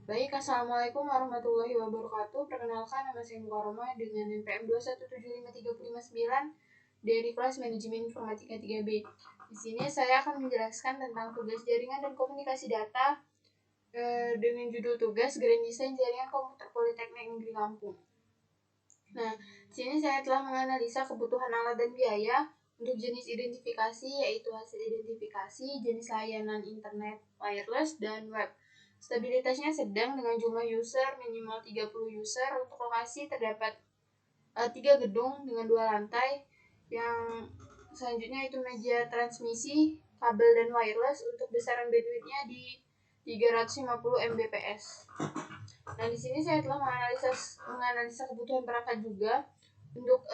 Baik, Assalamualaikum warahmatullahi wabarakatuh. Perkenalkan, nama saya Mukaroma dengan NPM 2175359 dari kelas Manajemen Informatika 3B. Di sini saya akan menjelaskan tentang tugas jaringan dan komunikasi data dengan judul tugas Grand Design Jaringan Komputer Politeknik Negeri Lampung. Nah, di sini saya telah menganalisa kebutuhan alat dan biaya untuk jenis identifikasi, yaitu hasil identifikasi, jenis layanan internet wireless, dan web. Stabilitasnya sedang dengan jumlah user minimal 30 user. Untuk lokasi terdapat 3 gedung dengan 2 lantai. Yang selanjutnya itu media transmisi, kabel dan wireless. Untuk besaran bandwidthnya di 350 Mbps. Nah, di sini saya telah menganalisa kebutuhan perangkat juga. Untuk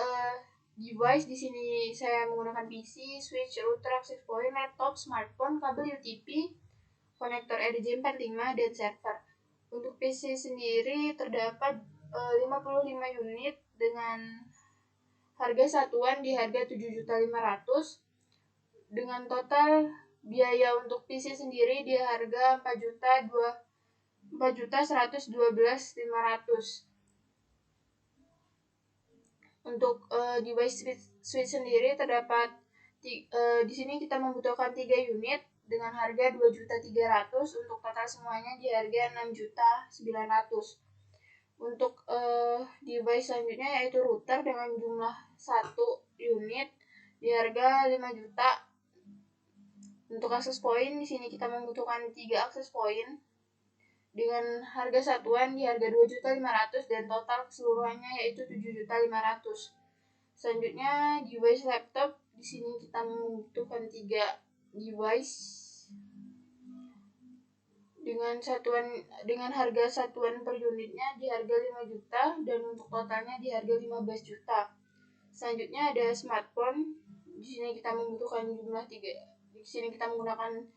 device di sini saya menggunakan PC, switch, router, access point, laptop, smartphone, kabel UTP, konektor RJ45 dan server. Untuk PC sendiri terdapat 55 unit dengan harga satuan di harga 7.500.000 dengan total biaya untuk PC sendiri di harga 4.112.500. Untuk device switch sendiri terdapat di sini kita membutuhkan 3 unit dengan harga 2.300.000. Untuk total semuanya di harga 6.900.000. Untuk device selanjutnya yaitu router dengan jumlah 1 unit di harga 5 juta. Untuk access point di sini kita membutuhkan 3 access point dengan harga satuan di harga 2.500.000 dan total keseluruhannya yaitu 7.500.000. Selanjutnya device laptop di sini kita membutuhkan 3 device dengan harga satuan per unitnya di harga 5 juta dan untuk totalnya di harga 15 juta. Selanjutnya ada smartphone. Di sini kita membutuhkan jumlah 3. Di sini kita menggunakan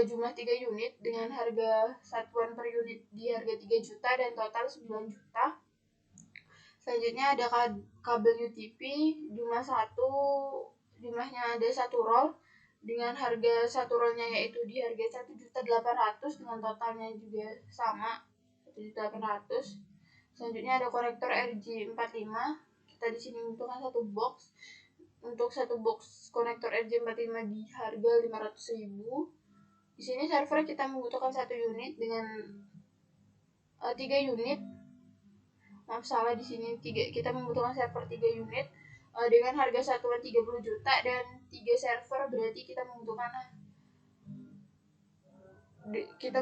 jumlah 3 unit dengan harga satuan per unit di harga 3 juta dan total 9 juta. Selanjutnya ada kabel UTP jumlahnya ada 1 roll dengan harga 1 rollnya yaitu di harga 1.800.000 dengan totalnya juga sama 1.800.000. Selanjutnya ada konektor RJ45. Kita di sini membutuhkan 1 box. Untuk 1 box konektor RJ45 di harga 500.000. Di sini server kita membutuhkan 1 unit dengan 3 unit. Maaf salah, di sini kita membutuhkan server 3 unit dengan harga satuan 30 juta dan 3 server berarti kita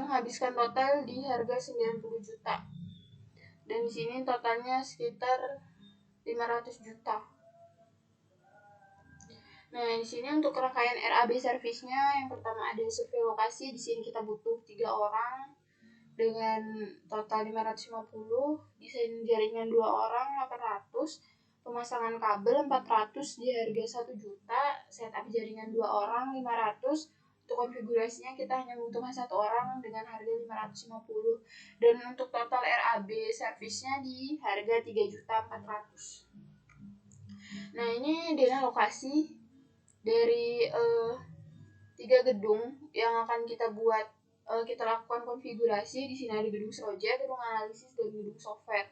menghabiskan total di harga 90 juta. Dan di sini totalnya sekitar 500 juta. Nah, di sini untuk rangkaian RAB servisnya yang pertama ada survei lokasi. Di sini kita butuh 3 orang dengan total 550, desain jaringan 2 orang 800, pemasangan kabel 400 di harga 1 juta, setup jaringan 2 orang 500. Untuk konfigurasinya kita hanya membutuhkan 1 orang dengan harga 550 dan untuk total RAB servisnya di harga 3.400.000. Nah, ini dana lokasi dari 3 gedung yang akan kita buat kita lakukan konfigurasi. Di sini ada gedung Seroja, gedung analisis, dan gedung software.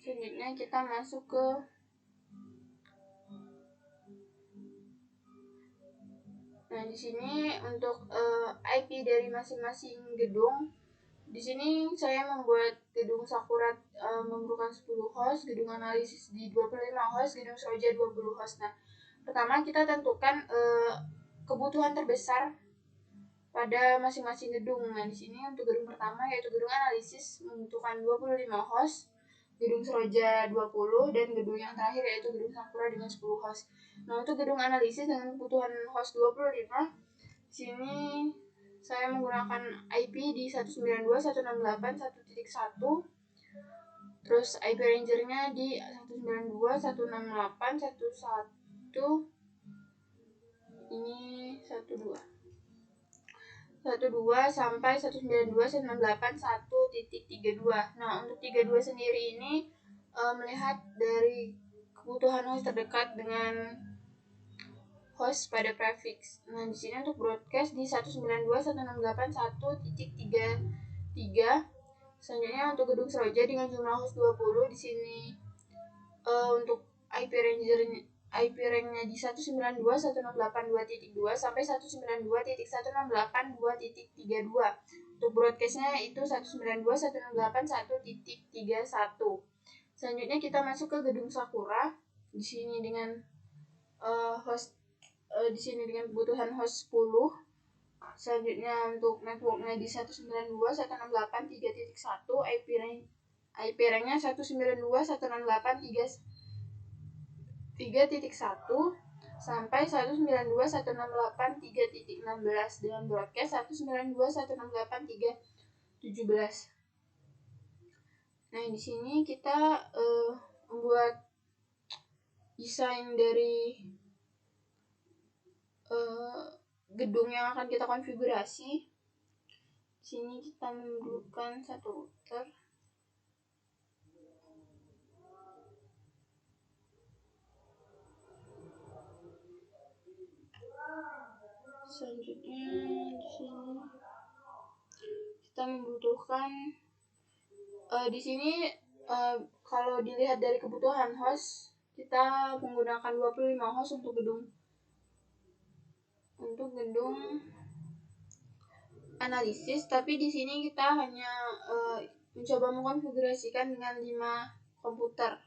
Selanjutnya kita masuk ke di sini untuk IP dari masing-masing gedung. Di sini saya membuat gedung Sakura memerlukan 10 host, gedung analisis di 25 host, gedung Seroja 20 host. Nah, pertama kita tentukan kebutuhan terbesar pada masing-masing gedung. Nah, di sini untuk gedung pertama yaitu gedung analisis membutuhkan 25 host, gedung Seroja 20 dan gedung yang terakhir yaitu gedung Sakura dengan 10 host. Nah, untuk gedung analisis dengan kebutuhan host 25, di sini saya menggunakan IP di 192.168.1.1. Terus IP rangernya di 192.168.1.1. Ini 12 sampai 192.168.1.32. Nah, untuk 32 sendiri ini melihat dari kebutuhan host terdekat dengan host pada prefix. Nah, di sini untuk broadcast di 192.168.1.33. Selanjutnya untuk gedung Seroja dengan jumlah host 20. Di sini untuk IP range-nya di 192.168.2.2 sampai 192.168.2.32. Untuk broadcast-nya itu 192.168.1.31. Selanjutnya kita masuk ke gedung Sakura. Di sini dengan di sini dengan kebutuhan host 10. Selanjutnya untuk networknya di 192.168.3.1, IP range-nya 192.168.3.1 sampai 192.168.3.16 dengan broadcast 192.168.3.17. Nah, di sini kita membuat desain dari gedung yang akan kita konfigurasi. Di sini kita memerlukan satu router. Selanjutnya di sini kita membutuhkan di sini kalau dilihat dari kebutuhan host, kita menggunakan 25 host untuk gedung analisis, tapi di sini kita hanya mencoba mengkonfigurasikan dengan 5 komputer.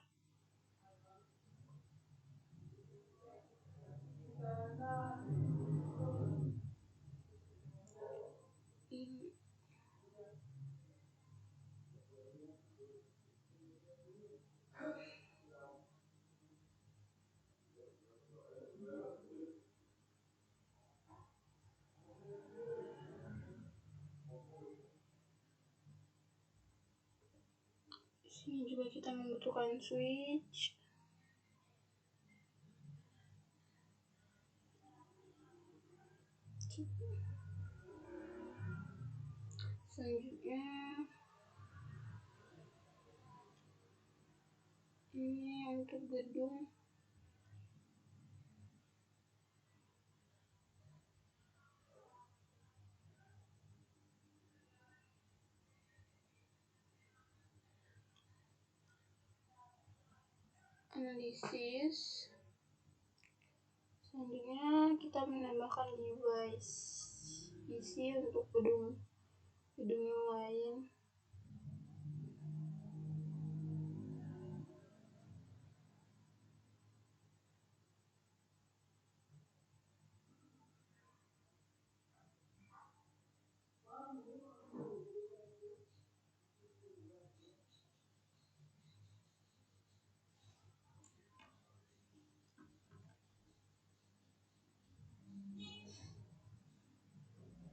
Sini juga kita membutuhkan switch. Selanjutnya ini untuk gedung analisis. Selanjutnya kita menambahkan device PC untuk gedung yang lain.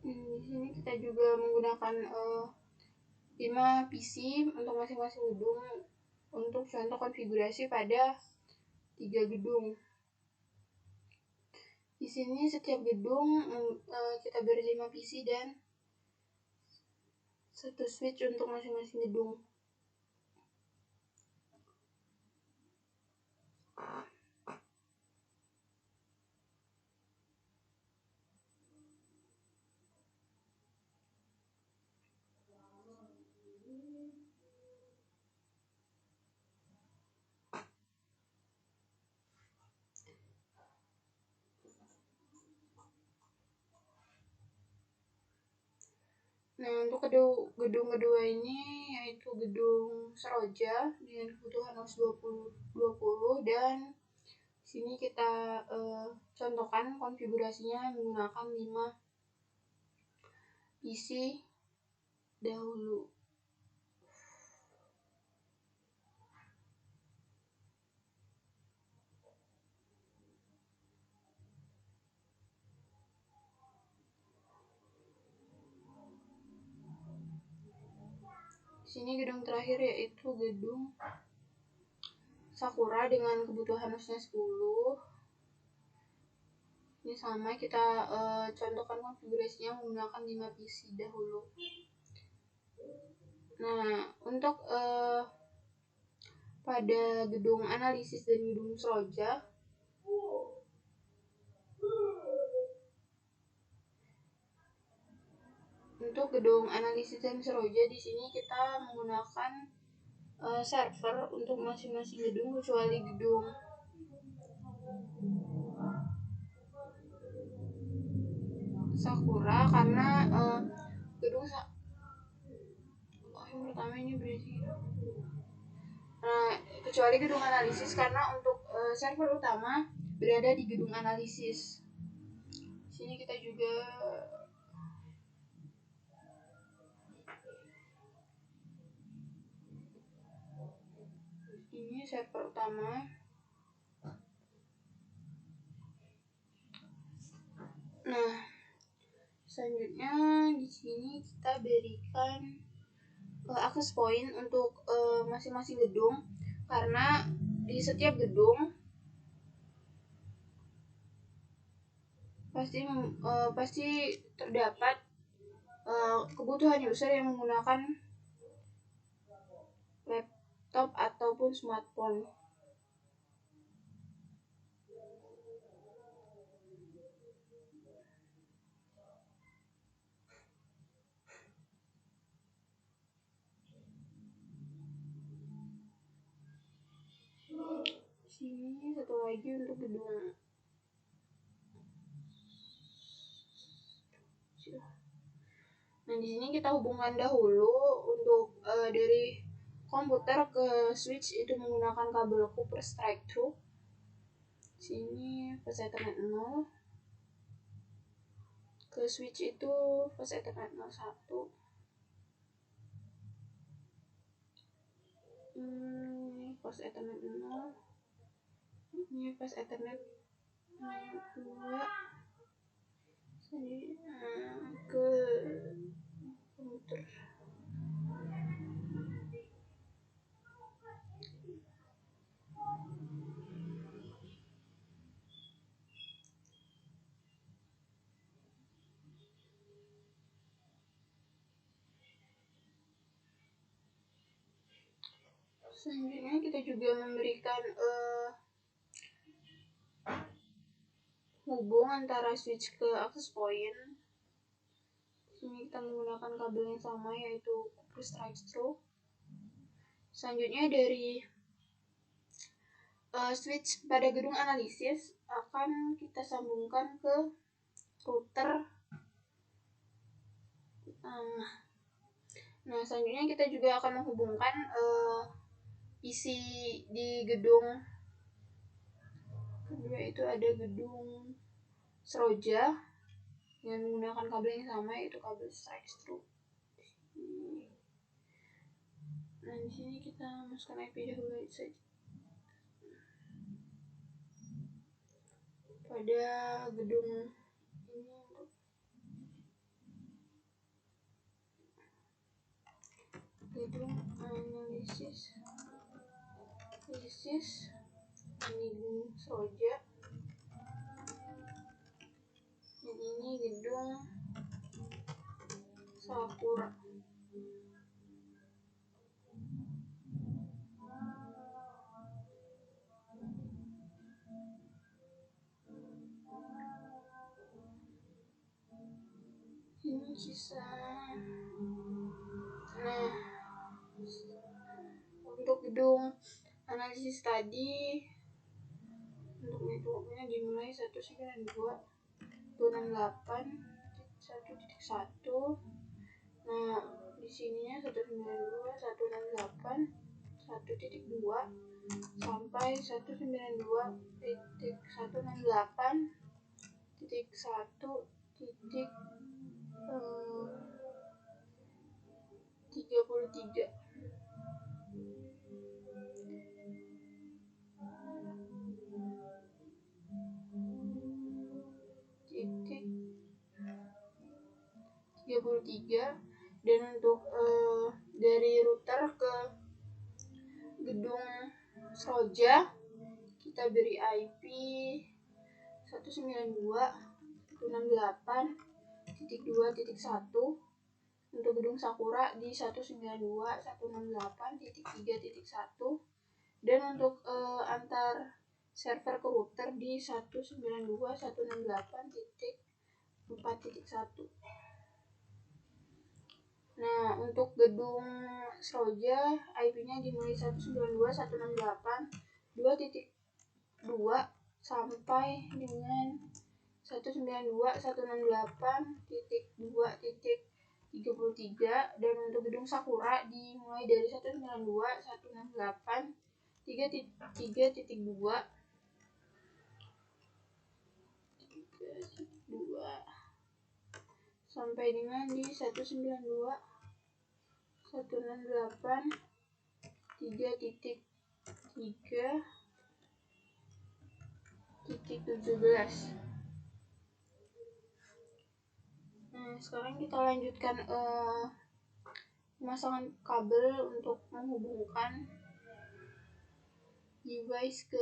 Di sini kita juga menggunakan 5 PC untuk masing-masing gedung untuk contoh konfigurasi pada 3 gedung. Di sini setiap gedung kita beri 5 PC dan 1 switch untuk masing-masing gedung. Nah, untuk gedung kedua ini yaitu gedung Seroja dengan kebutuhan host 20 dan sini kita contohkan konfigurasinya menggunakan 5 PC dahulu. Di sini gedung terakhir yaitu gedung Sakura dengan kebutuhan hostnya 10. Ini sama, kita contohkan konfigurasinya menggunakan 5 PC dahulu. Nah, untuk pada gedung analisis dan gedung Seroja Untuk gedung analisis dan seroja, di sini kita menggunakan server untuk masing-masing gedung kecuali gedung Sakura, karena gedung yang pertama ini berarti kecuali gedung analisis, karena untuk server utama berada di gedung analisis. Sini kita juga ini server utama. Nah, selanjutnya di sini kita berikan akses point untuk masing-masing gedung, karena di setiap gedung pasti terdapat kebutuhan user yang menggunakan laptop ataupun smartphone. Sini satu lagi untuk gedung. Nah, di sini kita hubungkan dahulu untuk dari komputer ke switch itu menggunakan kabel Cooper Strike Through. Sini fast Ethernet 0. Ke switch itu fast Ethernet 01. Ini fast Ethernet 0. Ini fast Ethernet 2. Ke komputer. Selanjutnya kita juga memberikan hubung antara switch ke access point. Ini kita menggunakan kabel yang sama, yaitu Cooper Strike Through. Selanjutnya dari switch pada gedung analisis akan kita sambungkan ke router. Nah, selanjutnya kita juga akan menghubungkan PC di gedung kedua, itu ada gedung seroja dengan menggunakan kabel yang sama, yaitu kabel strike through. Nah, di sini kita masukkan IP dahulu saja. Pada gedung ini untuk gedung analisis ini gedung seroja, dan ini gedung Sakura. Ini kisah. Nah, untuk gedung analisis tadi, untuk networknya dimulai 192.168.1.1. Nah, di sininya 192.168.1.2 sampai 192.168.33. Dan untuk dari router ke gedung seroja kita beri IP 192.168.2.1. untuk gedung Sakura di 192.168.3.1, dan untuk antar server ke router di 192.168.4.1. untuk gedung Seroja, IP-nya dimulai 192.168.2.2 sampai dengan 192.168.2.33, dan untuk gedung Sakura dimulai dari 192.168.3.2 sampai dengan di 192.168.3.3.17. Nah, sekarang kita lanjutkan pemasangan kabel untuk menghubungkan device ke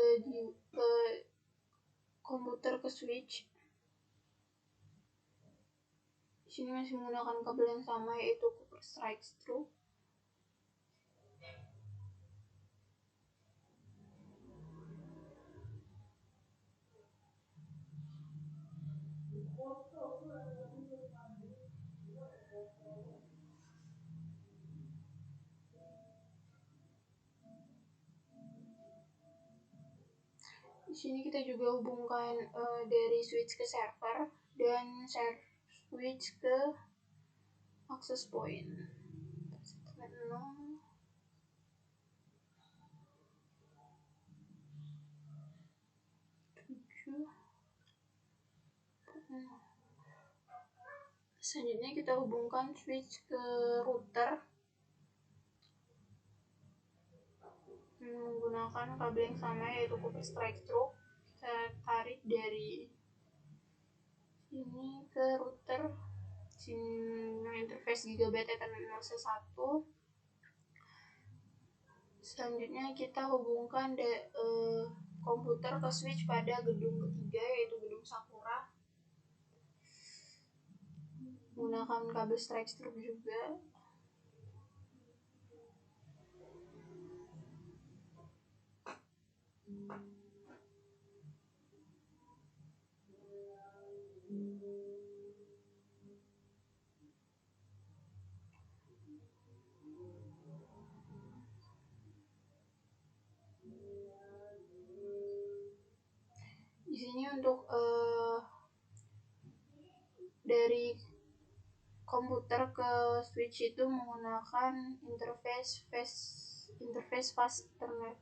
komputer ke switch. Di sini masih menggunakan kabel yang sama, yaitu copper strike stroke. Di sini kita juga hubungkan dari switch ke server dan switch ke access point. 0. Selanjutnya kita hubungkan switch ke router menggunakan kabel yang sama, yaitu copper strike stroke. Kita tarik dari sini ke router, sini interface Gigabit Ethernet 01. Selanjutnya kita hubungkan komputer ke switch pada gedung ketiga, yaitu gedung Sakura, menggunakan kabel strike stroke juga. Di sini untuk dari komputer ke switch itu menggunakan interface fast Ethernet.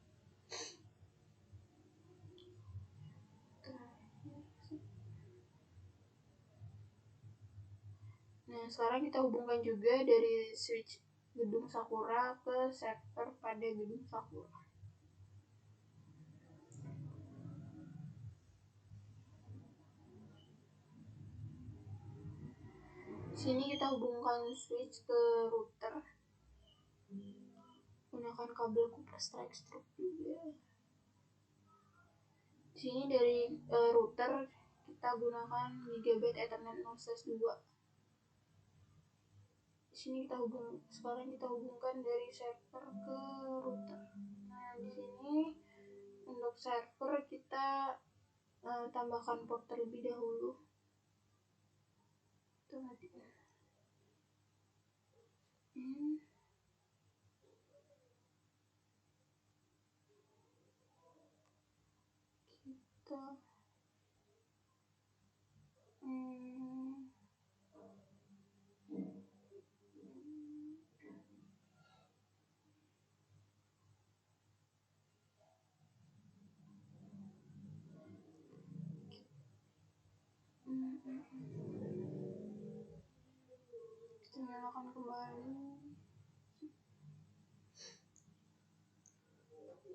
Nah, sekarang kita hubungkan juga dari switch gedung Sakura ke server pada gedung Sakura. Di sini kita hubungkan switch ke router menggunakan kabel copper strike stroke juga. Di sini dari router kita gunakan Gigabit Ethernet 0/2. Di sini sekarang kita hubungkan dari server ke router. Nah, di sini untuk server kita tambahkan port terlebih dahulu. Kita nyalakan kembali.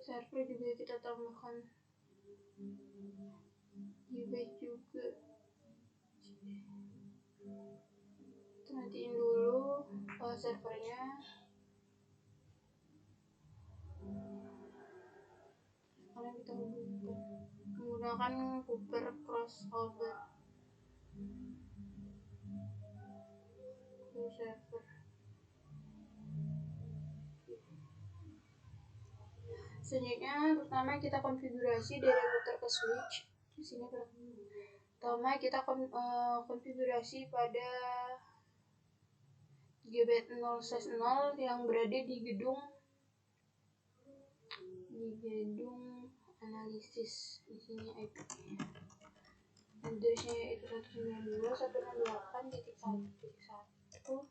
Server juga kita tambahkan device juga. Kita matiin dulu servernya. Sekarang kita hubungkan menggunakan copper crossover ke server. Selanjutnya, pertama kita konfigurasi dari router ke switch. Di sini pertama kita konfigurasi pada GB 0/0 yang berada di gedung analisis. Di sini IP-nya. Address-nya yaitu 192.168.1.1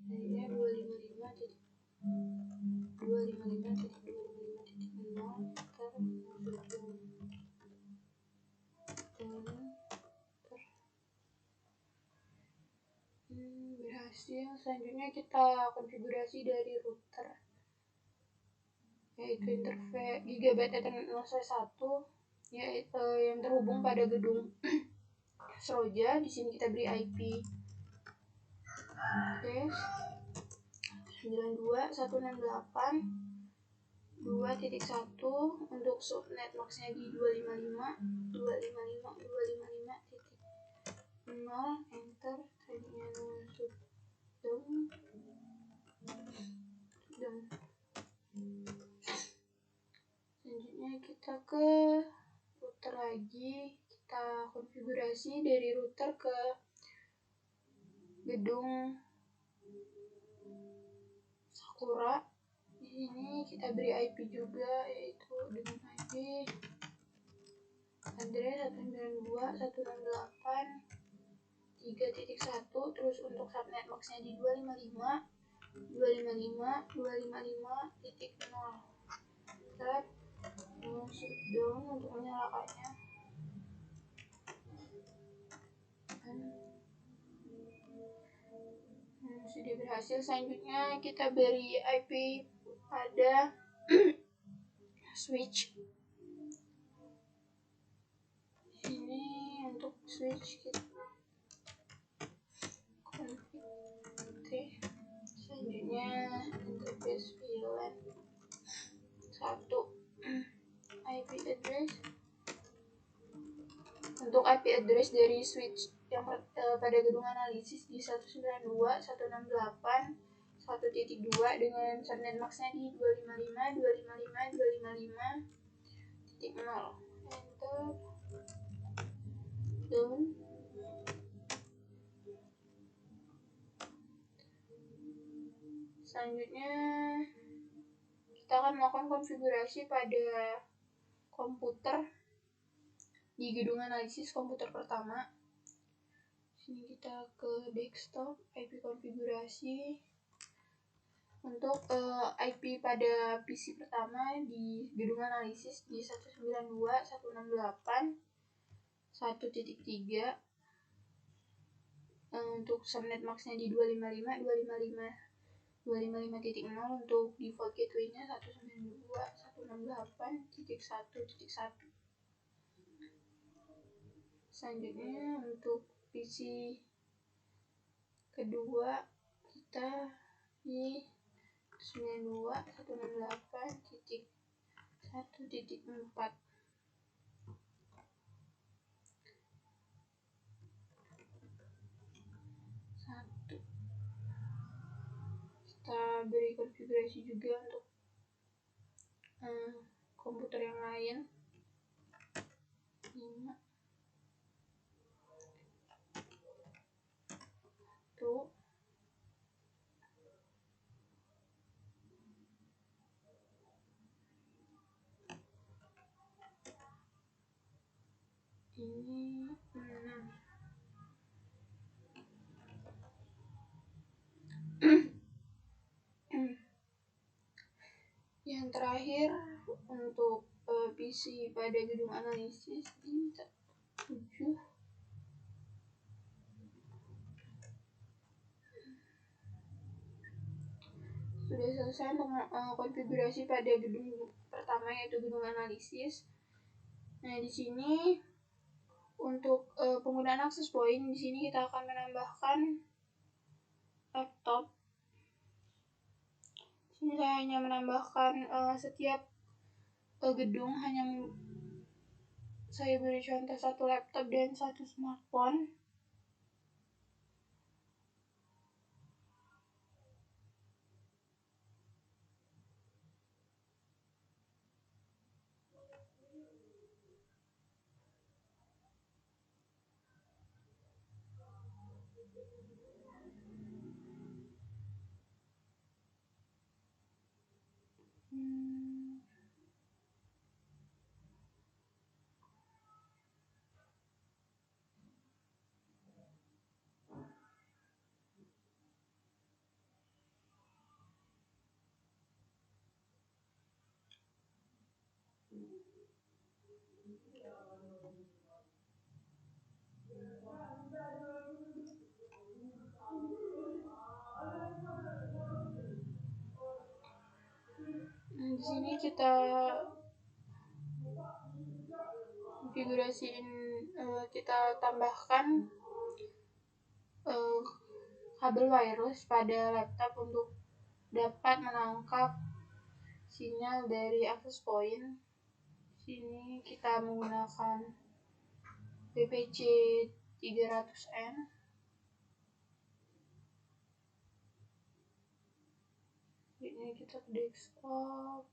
jadinya 255.255.0 berhasil. Selanjutnya kita konfigurasi dari router, yaitu interface Gigabyte Ethernet 0/1 yaitu yang terhubung pada gedung Seroja. Di sini kita beri IP address 92.168.2.1 untuk subnet max-nya di 255.255.255.0. enter. Tadinya down. Selanjutnya kita ke router lagi, kita konfigurasi dari router ke gedung Sakura. Di sini kita beri IP juga, yaitu dengan IP address 192.168.3.1. terus untuk subnet max-nya di 255.255.255.0. Shutdown untuk menyalakannya. Sudah berhasil. Selanjutnya kita beri IP pada switch. Ini untuk switch kita config. Selanjutnya interface VLAN 1 IP address. Untuk IP address dari switch yang pada gedung analisis di 192.168.1.2 dengan subnet max-nya di 255.255.255.0. enter. Down. Selanjutnya kita akan melakukan konfigurasi pada komputer di gedung analisis komputer pertama. Sini kita ke desktop, IP konfigurasi. Untuk IP pada PC pertama di gedung analisis di 192.168.1.3. Untuk subnet max-nya di 255.255.0. untuk default gateway-nya 192.168.1.1. Selanjutnya untuk PC kedua kita di 92.168.1.4. Kita beri konfigurasi juga untuk komputer yang lain. 5 tuh. Ini 6. Yang terakhir untuk PC pada gedung analisis di 7. Sudah selesai untuk konfigurasi pada gedung pertama, yaitu gedung analisis. Nah, di sini untuk penggunaan akses point, di sini kita akan menambahkan laptop. Di sini saya hanya menambahkan setiap gedung hanya saya beri contoh 1 laptop dan 1 smartphone. Di sini kita konfigurasiin, kita tambahkan kabel wireless pada laptop untuk dapat menangkap sinyal dari access point. Sini kita menggunakan WPC 300N. Ini kita ke desktop,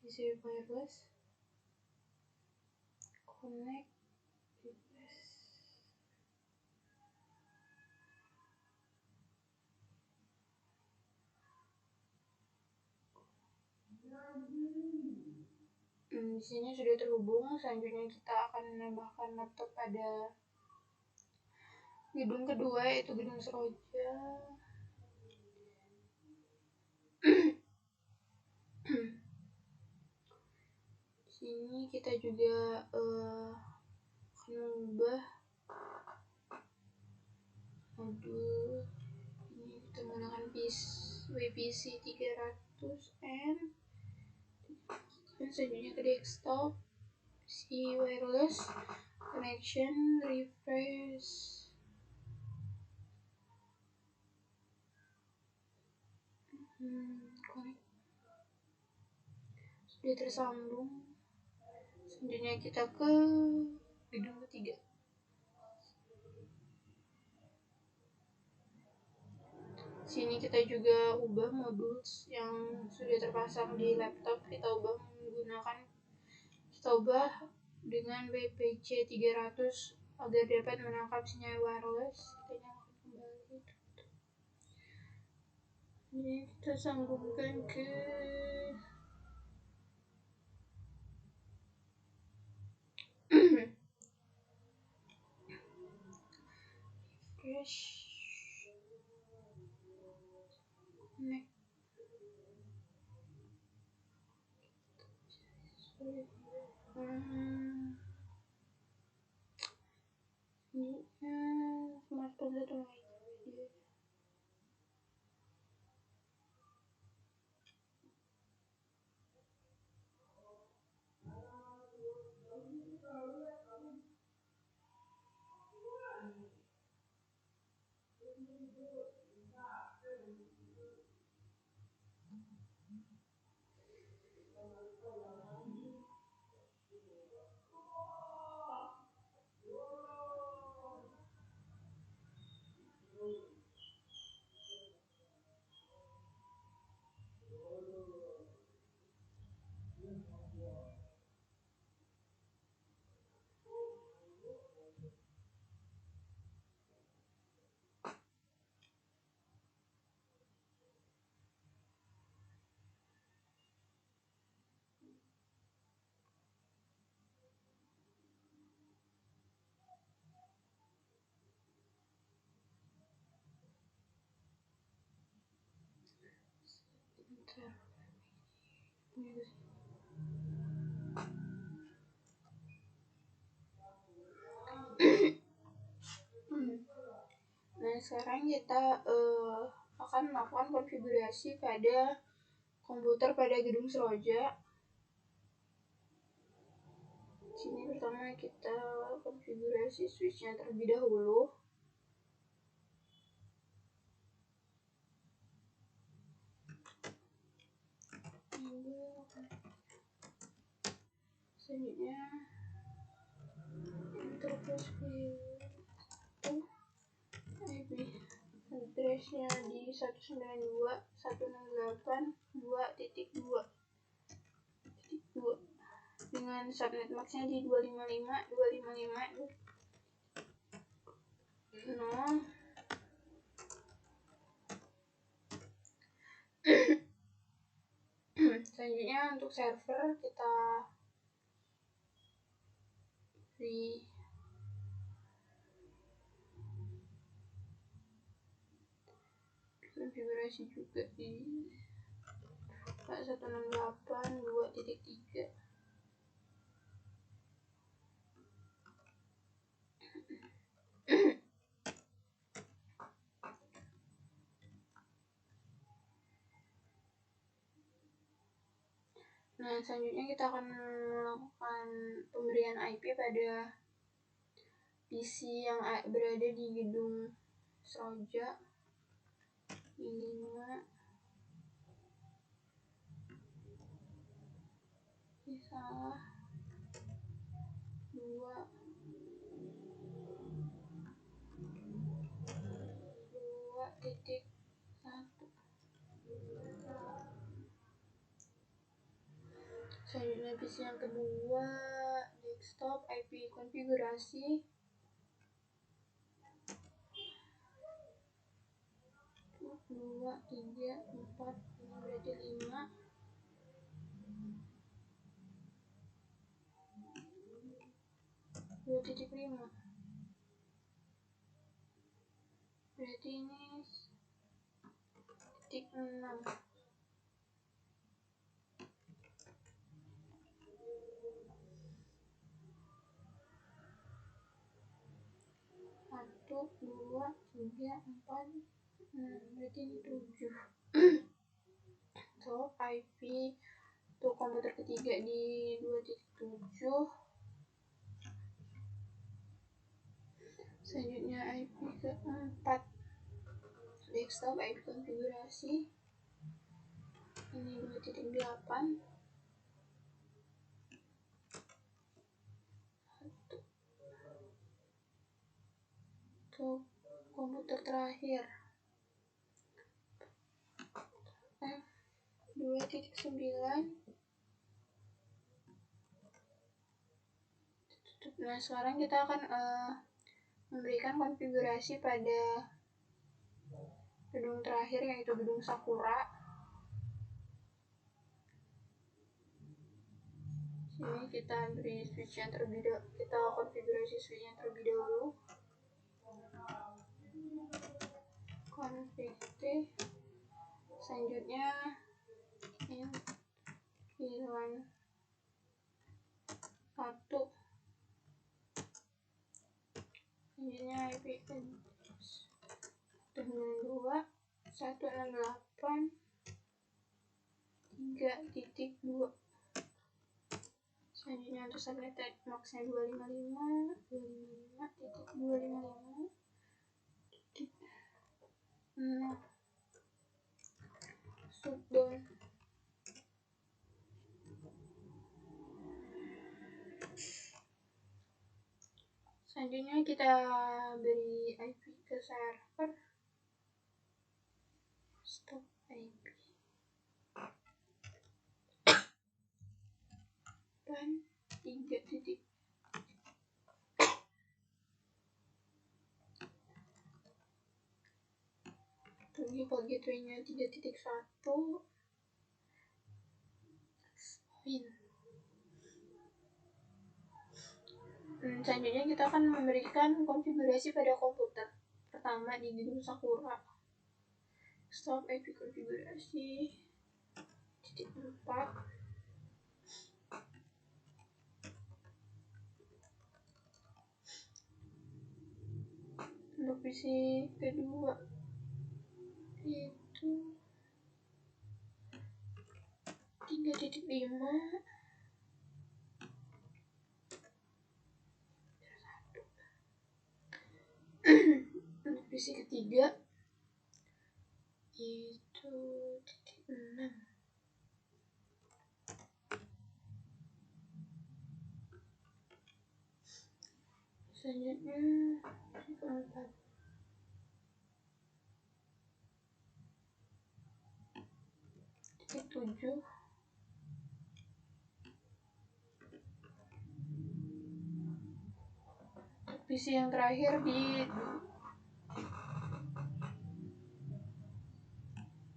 PC wireless, connect, request. Di sini sudah terhubung. Selanjutnya kita akan menambahkan laptop pada gedung kedua, yaitu gedung Seroja. Sini kita juga akan mengubah modul. Ini kita menggunakan WPC 300N. Selanjutnya ke desktop, si wireless, connection, refresh. Connect. Sudah tersambung. Selanjutnya kita ke gedung ketiga. Sini kita juga ubah modul yang sudah terpasang di laptop, kita ubah dengan WPC 300 agar dapat menangkap sinyal wireless. Kita nyalakan kembali. Ini kita sambungkan ke refresh, connect. Ini smartphone satu lagi. Nah, sekarang kita akan melakukan konfigurasi pada komputer pada gedung Seroja. Sini pertama kita konfigurasi switchnya terlebih dahulu. Selanjutnya interface IP addressnya di 192.168.2.2 dengan subnet maxnya di 255.255.0. Selanjutnya untuk server kita beri konfigurasi juga di 168.2.3. Nah, selanjutnya kita akan melakukan pemberian IP pada PC yang berada di gedung Sroja di 5 salah 2.1. Selanjutnya PC yang kedua, desktop IP konfigurasi 2, 3, 4, ini berarti 5, 2.5, berarti ini titik 6. 1, 2, 3, 4, 6, berarti ini 7. So, IP untuk komputer ketiga di 2.7. Selanjutnya IP keempat, desktop IP konfigurasi ini 2.8. Untuk komputer terakhir F 2.9. Nah, sekarang kita akan memberikan konfigurasi pada gedung terakhir, yaitu gedung Sakura. Sini kita beri switch yang terlebih dahulu, kita konfigurasi switch yang terlebih dahulu. Config T. Selanjutnya VLAN 1. Selanjutnya IP address 192.168.3.2. Selanjutnya untuk subnet max-nya 255.255.255.0 shutdown. Selanjutnya kita beri IP ke server, stop IP dan 3 titik. Default gateway-nya 3.1 win. Selanjutnya kita akan memberikan konfigurasi pada komputer pertama di gedung Sakura. Stop IP konfigurasi titik 4. Untuk PC kedua itu 3.5. Untuk PC ketiga itu titik 6. Selanjutnya titik 4. Titik 7. Untuk PC yang terakhir di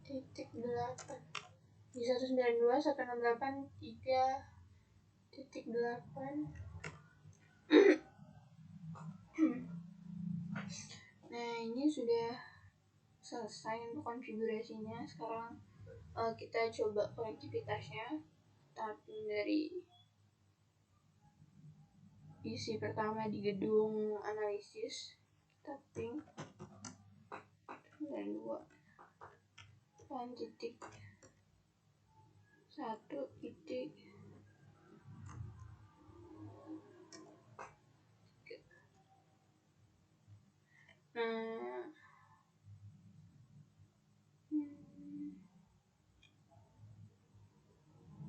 titik 8. Di 192.168.3.8. Nah, ini sudah selesai untuk konfigurasinya. Sekarang kita coba konektivitasnya. Tapi dari PC pertama di gedung analisis, kita ping 92 dan titik 1. 1 titik. Nah,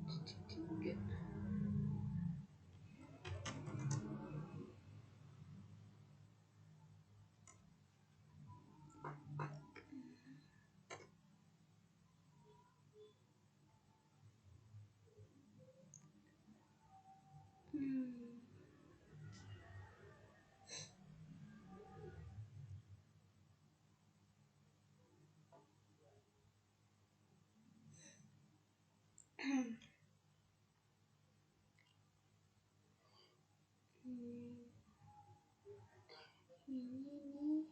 titik 3. Ini nih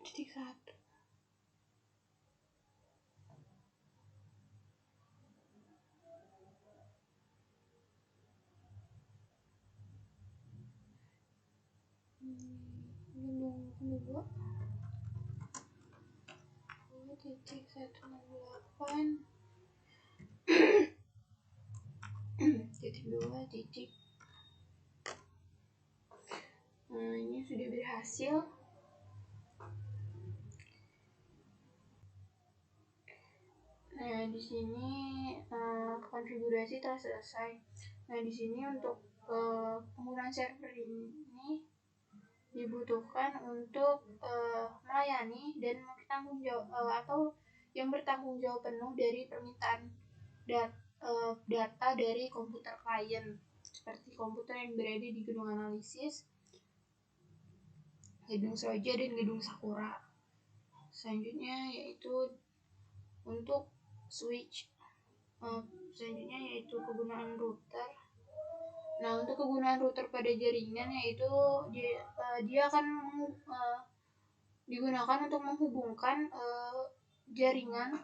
titik 1. Gedung kedua 2.168 titik 2 titik. Nah, ini sudah berhasil. Nah, di sini konfigurasi telah selesai. Nah, di sini untuk penggunaan server ini dibutuhkan untuk melayani dan bertanggung jawab atau yang bertanggung jawab penuh dari permintaan data dari komputer klien, seperti komputer yang berada di gedung analisis, gedung Seroja, dan gedung Sakura. Selanjutnya yaitu untuk switch. Selanjutnya yaitu kegunaan router. Nah, untuk kegunaan router pada jaringan yaitu dia akan digunakan untuk menghubungkan jaringan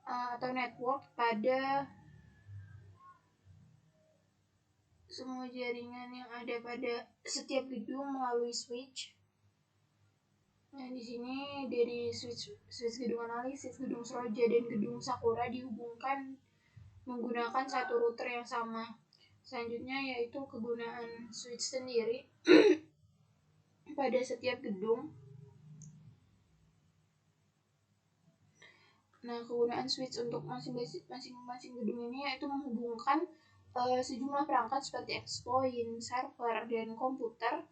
atau network pada semua jaringan yang ada pada setiap gedung melalui switch. Nah, di sini dari switch gedung analisis, gedung Seroja, dan gedung Sakura dihubungkan menggunakan satu router yang sama. Selanjutnya yaitu kegunaan switch sendiri pada setiap gedung. Nah, kegunaan switch untuk masing-masing gedung ini yaitu menghubungkan sejumlah perangkat seperti access point, server, dan komputer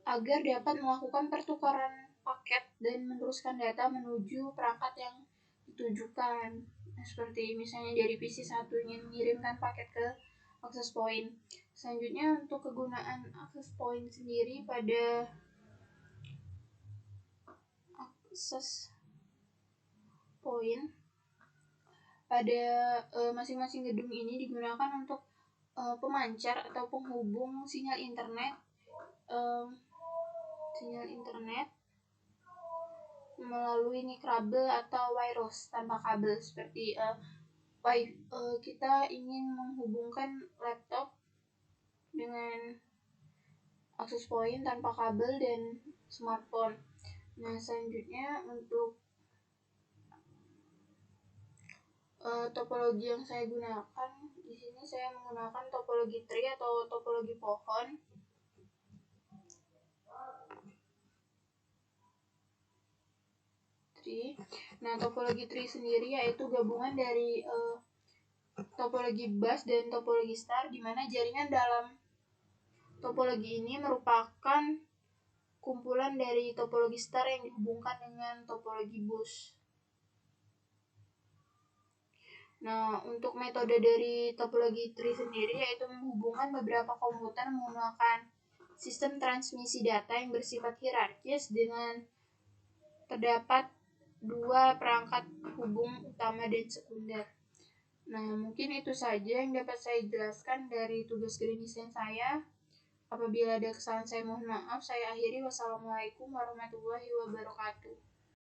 agar dapat melakukan pertukaran paket dan meneruskan data menuju perangkat yang ditujukan. Nah, seperti misalnya dari PC1 ingin mengirimkan paket ke access point. Selanjutnya untuk kegunaan access point sendiri pada access point pada masing-masing gedung ini digunakan untuk pemancar atau penghubung sinyal internet melalui kabel atau wireless tanpa kabel, seperti kita ingin menghubungkan laptop dengan access point tanpa kabel dan smartphone. Nah, selanjutnya untuk topologi yang saya gunakan di sini, saya menggunakan topologi tree atau topologi pohon. Nah, topologi tree sendiri yaitu gabungan dari topologi bus dan topologi star, di mana jaringan dalam topologi ini merupakan kumpulan dari topologi star yang dihubungkan dengan topologi bus. Nah, untuk metode dari topologi tree sendiri yaitu menghubungkan beberapa komputer menggunakan sistem transmisi data yang bersifat hierarkis dengan terdapat 2 perangkat hubung utama dan sekunder. Nah, mungkin itu saja yang dapat saya jelaskan dari tugas klinisnya saya. Apabila ada kesalahan saya mohon maaf. Saya akhiri. Wassalamualaikum warahmatullahi wabarakatuh.